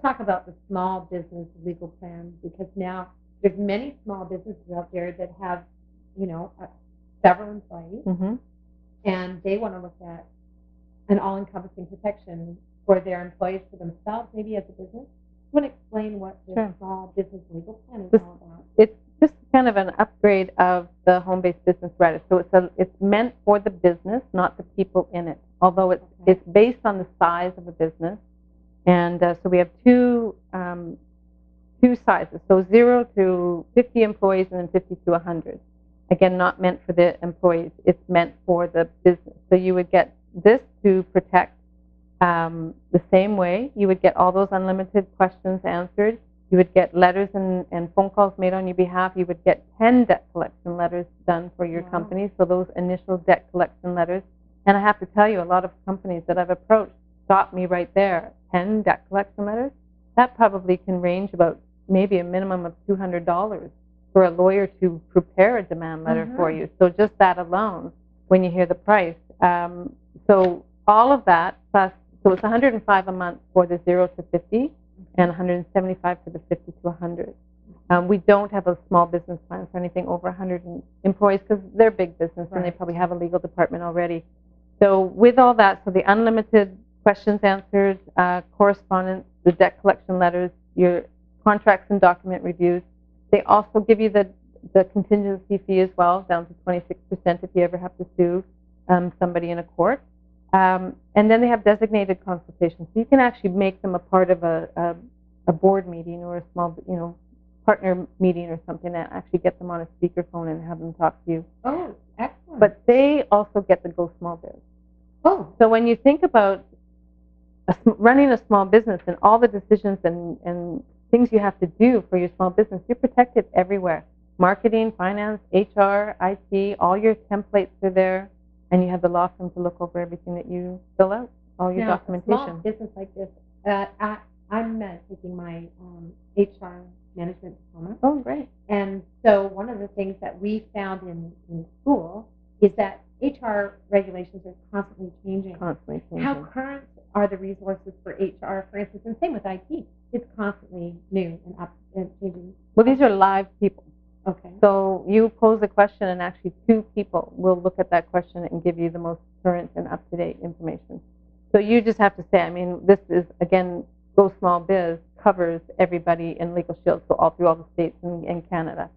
talk about the small business legal plan, because now there's many small businesses out there that have, several employees, and they want to look at an all-encompassing protection for their employees, for themselves, maybe as a business. You want to explain what the small business legal plan is all about? It's just kind of an upgrade of the home-based business rider. So it's meant for the business, not the people in it. Although it's based on the size of a business, and so we have two sizes. So 0 to 50 employees, and then 50 to 100. Again, not meant for the employees. It's meant for the business. So you would get this to protect the same way. You would get all those unlimited questions answered. You would get letters and phone calls made on your behalf. You would get 10 debt collection letters done for your company. So those initial debt collection letters. And I have to tell you, a lot of companies that I've approached stop me right there. 10 debt collection letters? That probably can range about maybe a minimum of $200 for a lawyer to prepare a demand letter for you. So just that alone, when you hear the price. So all of that plus, so it's $105 a month for the 0 to 50 and $175 for the 50 to 100. We don't have a small business plan for anything over 100 employees because they're big business and they probably have a legal department already. So with all that, so the unlimited questions answered, correspondence, the debt collection letters, your contracts and document reviews. They also give you the contingency fee as well, down to 26% if you ever have to sue somebody in a court. And then they have designated consultations. So you can actually make them a part of a board meeting or a small, partner meeting or something, and actually get them on a speakerphone and have them talk to you. Oh, excellent. But they also get the Go Small Biz. Oh. So when you think about running a small business and all the decisions and things you have to do for your small business, you're protected everywhere. Marketing, finance, HR, IT, all your templates are there, and you have the law firm to look over everything that you fill out, all your documentation. A small business like this, I'm taking my HR management diploma. Oh, great. And so one of the things that we found in school is that HR regulations are constantly changing. Constantly changing. How current are the resources for HR, for instance, and same with IT? It's constantly new and up and changing. Well, these are live people. Okay. So you pose a question, and actually 2 people will look at that question and give you the most current and up-to-date information. So you just have to say, this is, again, Go Small Biz covers everybody in Legal Shield, so all through all the states in Canada.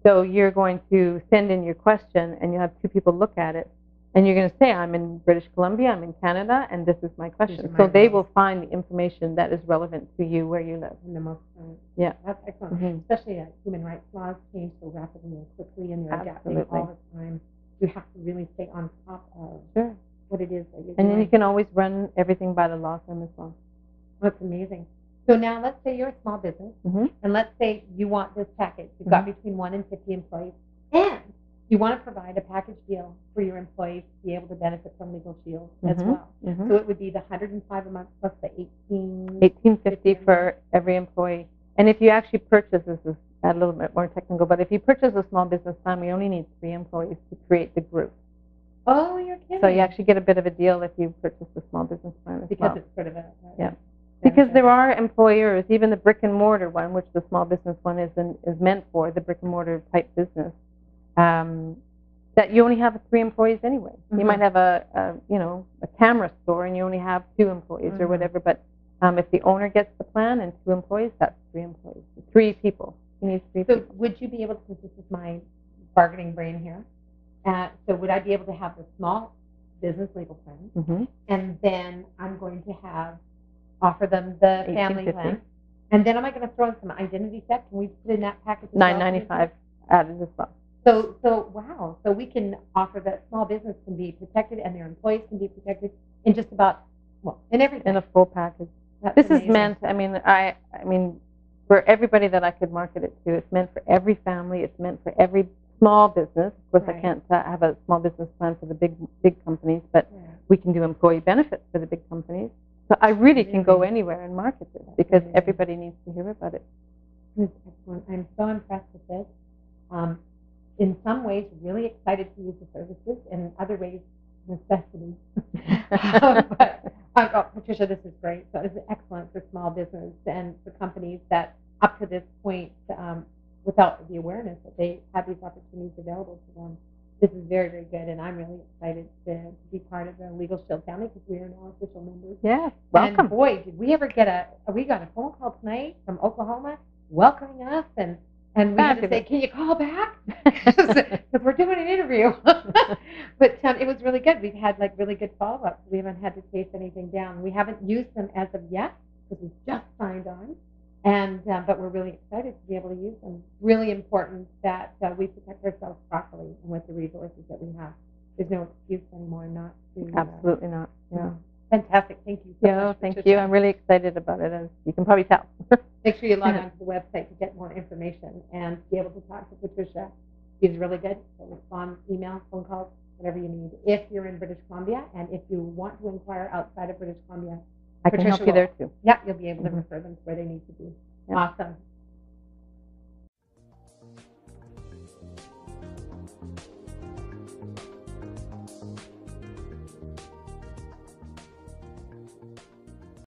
So you're going to send in your question, and you have 2 people look at it, and you're going to say, I'm in British Columbia, I'm in Canada, and this is my question. So they will find the information that is relevant to you where you live. In the most current. Yeah. That's excellent. Especially as human rights laws change so rapidly and quickly, and they're adapting all the time. You have to really stay on top of what it is that you're doing. And then you can always run everything by the law firm as well. That's amazing. So now let's say you're a small business, and let's say you want this package. You've got between 1 and 50 employees, and you want to provide a package deal for your employees to be able to benefit from Legal Shield as well. So it would be the $105 a month plus the $18.50 for every employee. And if you actually purchase, this is a little bit more technical, but if you purchase a small business plan, we only need 3 employees to create the group. Oh, you're kidding. So you actually get a bit of a deal if you purchase a small business plan as because well. It's sort of a Because there are employers, even the brick and mortar one, which the small business one is meant for, the brick and mortar type business, that you only have 3 employees anyway. You might have a camera store and you only have 2 employees or whatever. But if the owner gets the plan and 2 employees, that's 3 employees. 3 people. You need 3 people. So would you be able to, since this is my bargaining brain here, so would I be able to have the small business legal plan, and then I'm going to offer them the family plan, and then am I going to throw in some identity theft? Can we put in that package? $9.95 added as well. So wow. So we can offer that small business can be protected and their employees can be protected in just about, in everything. In a full package. That's this amazing. Is meant, I mean, for everybody that I could market it to. It's meant for every family. It's meant for every small business. Of course, I can't have a small business plan for the big companies, but we can do employee benefits for the big companies. So I really can go anywhere and market this because everybody needs to hear about it. Excellent. I'm so impressed with this. In some ways, really excited to use the services, and in other ways, necessity. But Oh, Patricia, this is great. So this is excellent for small business and for companies that up to this point, without the awareness that they have these opportunities available to them. This is very, very good, and I'm really excited to be part of the Legal Shield family because we are now official members. Yeah, welcome. And boy, did we ever get we got a phone call tonight from Oklahoma welcoming us, and we had to say, can you call back? Because we're doing an interview. But it was really good. We've had like really good follow-ups. We haven't had to chase anything down. We haven't used them as of yet because we just signed on. And but we're really excited to be able to use them. Really important that we protect ourselves properly and with the resources that we have. There's no excuse anymore not to. Absolutely not. Yeah. Fantastic. Thank you so much. Thank you. I'm really excited about it, as you can probably tell. Make sure you log on to the website to get more information and be able to talk to Patricia. She's really good. So respond, email, phone calls, whatever you need. If you're in British Columbia and if you want to inquire outside of British Columbia, I can help you there too. Yeah, you'll be able to refer them to where they need to be. Yep. Awesome.